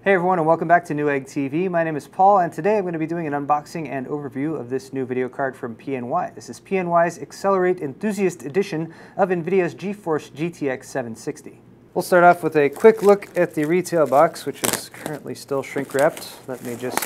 Hey everyone, and welcome back to Newegg TV. My name is Paul, and today I'm going to be doing an unboxing and overview of this new video card from PNY. This is PNY's Accelerate Enthusiast Edition of NVIDIA's GeForce GTX 760. We'll start off with a quick look at the retail box, which is currently still shrink wrapped. Let me just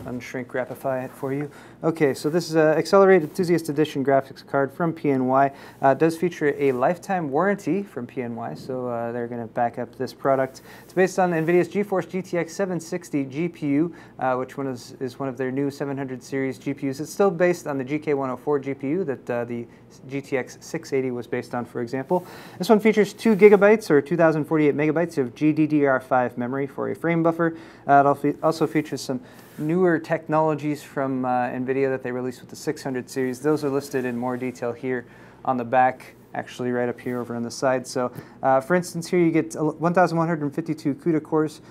unshrink wrapify it for you. Okay, so this is an Accelerate Enthusiast Edition graphics card from PNY. It does feature a lifetime warranty from PNY, so they're going to back up this product. It's based on NVIDIA's GeForce GTX 760 GPU, which is one of their new 700 series GPUs. It's still based on the GK104 GPU that the GTX 680 was based on, for example. This one features 2 gigabytes or 2048 megabytes of GDDR5 memory for a frame buffer. It also features some newer technologies from NVIDIA that they released with the 600 series. Those are listed in more detail here on the back, actually right up here over on the side. So for instance, here you get 1,152 CUDA cores,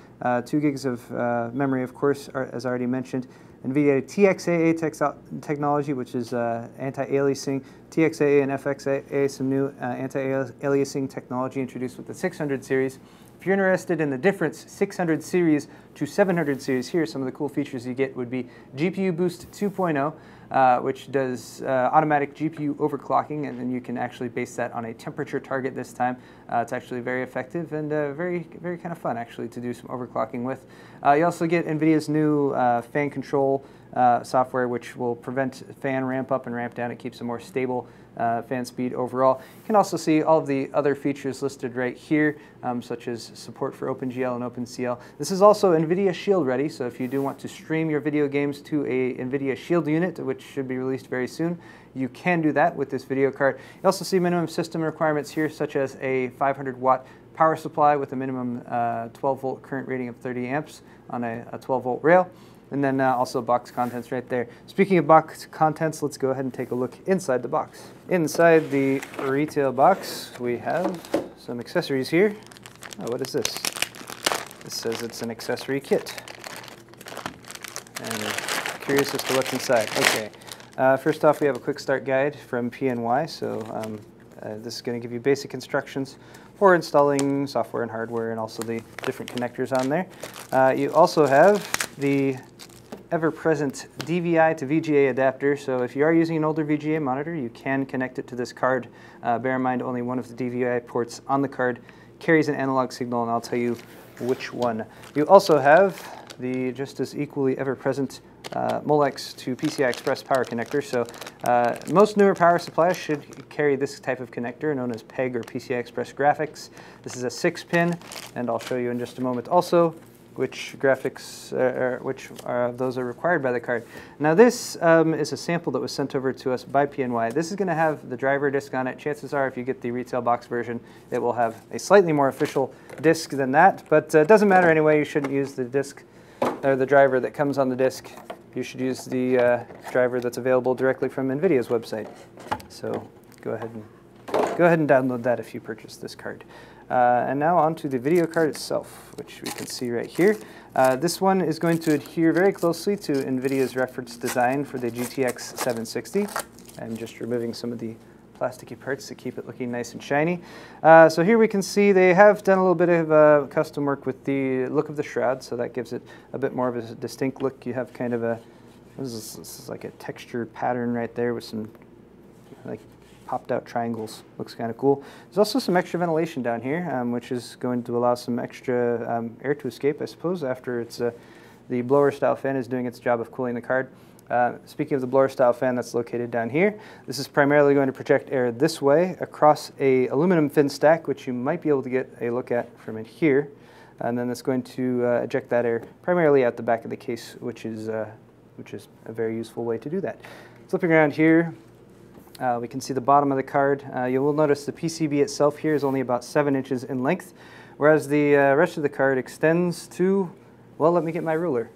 2 gigs of memory, of course, as already mentioned. NVIDIA TXAA technology, which is anti-aliasing, TXAA and FXAA, some new anti-aliasing technology introduced with the 600 series. If you're interested in the difference 600 series to 700 series, here some of the cool features you get would be GPU Boost 2.0, which does automatic GPU overclocking, and then you can actually base that on a temperature target this time. It's actually very effective and very kind of fun actually to do some overclocking with. You also get NVIDIA's new fan control software, which will prevent fan ramp up and ramp down. It keeps a more stable fan speed overall. You can also see all of the other features listed right here, such as support for OpenGL and OpenCL. This is also NVIDIA Shield ready, so if you do want to stream your video games to a NVIDIA Shield unit, which should be released very soon, you can do that with this video card. You also see minimum system requirements here, such as a 500-watt power supply with a minimum 12-volt current rating of 30 amps on a 12-volt rail. And then also box contents right there. Speaking of box contents, let's go ahead and take a look inside the box. Inside the retail box, we have some accessories here. Oh, what is this? This says it's an accessory kit. And I'm curious as to what's inside. Okay. First off, we have a quick start guide from PNY. So this is going to give you basic instructions for installing software and hardware, and also the different connectors on there. You also have the ever-present DVI to VGA adapter, so if you are using an older VGA monitor, you can connect it to this card. Bear in mind, only one of the DVI ports on the card carries an analog signal, and I'll tell you which one. You also have the just as equally ever-present Molex to PCI Express power connector. So most newer power supplies should carry this type of connector, known as PEG or PCI Express graphics. This is a 6-pin, and I'll show you in just a moment also which graphics, those are required by the card. Now this is a sample that was sent over to us by PNY. This is going to have the driver disc on it. Chances are if you get the retail box version, it will have a slightly more official disc than that, but it doesn't matter anyway. You shouldn't use the disc or the driver that comes on the disc. You should use the driver that's available directly from NVIDIA's website. So go ahead and download that if you purchase this card. And now onto the video card itself, which we can see right here. This one is going to adhere very closely to NVIDIA's reference design for the GTX 760. I'm just removing some of the plasticky parts to keep it looking nice and shiny. So here we can see they have done a little bit of custom work with the look of the shroud, so that gives it a bit more of a distinct look. You have kind of a, this is like a textured pattern right there with some like popped out triangles. Looks kind of cool. There's also some extra ventilation down here, which is going to allow some extra air to escape, I suppose, after it's the blower style fan is doing its job of cooling the card. Speaking of the blower style fan that's located down here, this is primarily going to project air this way across a aluminum fin stack, which you might be able to get a look at from in here. And then it's going to eject that air primarily out the back of the case, which is a very useful way to do that. Flipping around here, we can see the bottom of the card. You will notice the PCB itself here is only about 7 inches in length, whereas the rest of the card extends to, well, let me get my ruler.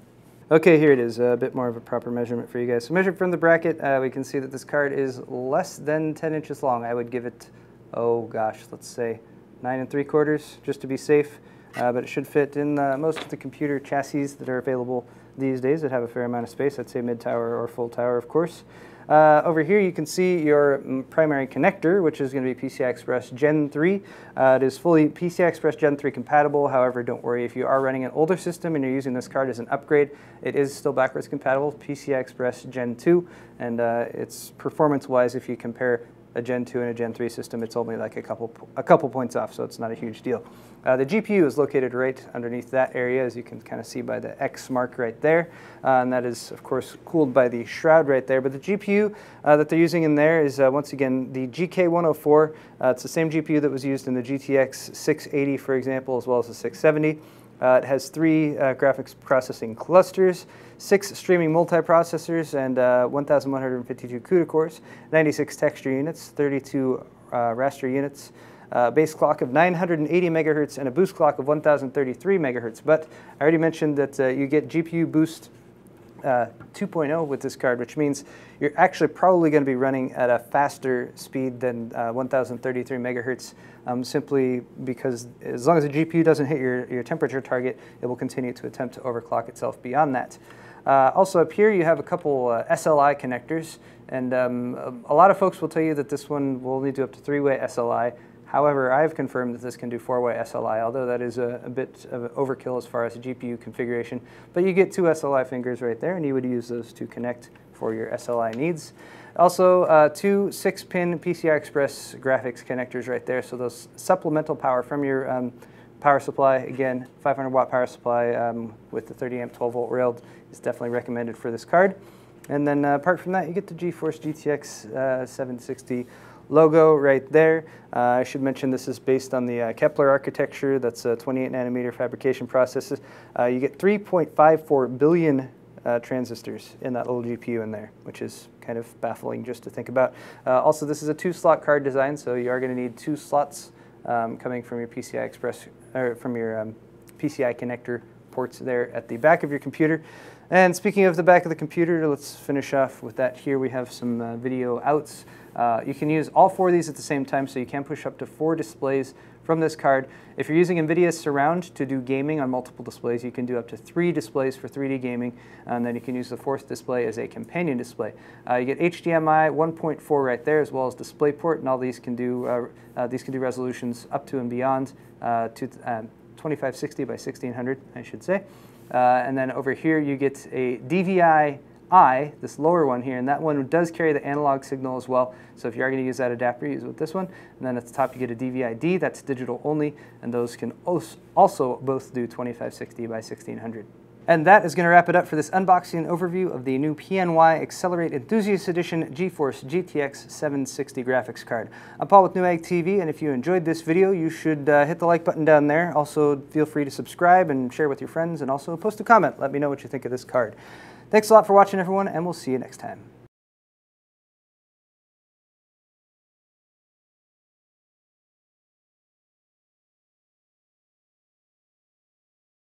Okay, here it is, a bit more of a proper measurement for you guys. So measured from the bracket, we can see that this card is less than 10 inches long. I would give it, oh gosh, let's say 9 3/4, just to be safe. But it should fit in most of the computer chassis that are available these days that have a fair amount of space. I'd say mid-tower or full tower, of course. Over here you can see your primary connector, which is going to be PCI Express Gen 3. It is fully PCI Express Gen 3 compatible. However, don't worry, if you are running an older system and you're using this card as an upgrade, it is still backwards compatible, PCI Express Gen 2, and it's performance-wise, if you compare a Gen 2 and a Gen 3 system, it's only like a couple points off, so it's not a huge deal. The GPU is located right underneath that area, as you can kind of see by the X mark right there, and that is, of course, cooled by the shroud right there. But the GPU that they're using in there is, once again, the GK104. It's the same GPU that was used in the GTX 680, for example, as well as the 670. It has 3 graphics processing clusters, 6 streaming multiprocessors, and 1,152 CUDA cores, 96 texture units, 32 raster units, base clock of 980 megahertz, and a boost clock of 1,033 megahertz. But I already mentioned that you get GPU boost 2.0 with this card, which means you're actually probably going to be running at a faster speed than 1,033 megahertz, simply because as long as the GPU doesn't hit your temperature target, it will continue to attempt to overclock itself beyond that. Also up here you have a couple SLI connectors, and a lot of folks will tell you that this one will only do up to 3-way SLI. However, I've confirmed that this can do 4-way SLI, although that is a bit of an overkill as far as GPU configuration. But you get 2 SLI fingers right there, and you would use those to connect for your SLI needs. Also, 2 6-pin PCI Express graphics connectors right there, so those supplemental power from your power supply. Again, 500-watt power supply with the 30-amp 12-volt railed is definitely recommended for this card. And then apart from that, you get the GeForce GTX 760 logo right there. I should mention this is based on the Kepler architecture. That's a 28-nanometer fabrication processes. You get 3.54 billion transistors in that little GPU in there, which is kind of baffling just to think about. Also, this is a 2-slot card design, so you are going to need 2 slots coming from your PCI Express, or from your PCI connector ports there at the back of your computer. And speaking of the back of the computer, let's finish off with that. Here we have some video outs. You can use all 4 of these at the same time, so you can push up to 4 displays from this card. If you're using NVIDIA Surround to do gaming on multiple displays, you can do up to 3 displays for 3D gaming, and then you can use the 4th display as a companion display. You get HDMI 1.4 right there, as well as DisplayPort, and all these can do resolutions up to and beyond to 2560 by 1600, I should say. And then over here you get a DVI-I, this lower one here, and that one does carry the analog signal as well. So if you are going to use that adapter, use it with this one. And then at the top you get a DVI-D, that's digital only, and those can also both do 2560 by 1600. And that is going to wrap it up for this unboxing and overview of the new PNY Accelerate Enthusiast Edition GeForce GTX 760 graphics card. I'm Paul with Newegg TV, and if you enjoyed this video, you should hit the like button down there. Also, feel free to subscribe and share with your friends, and also post a comment. Let me know what you think of this card. Thanks a lot for watching, everyone, and we'll see you next time.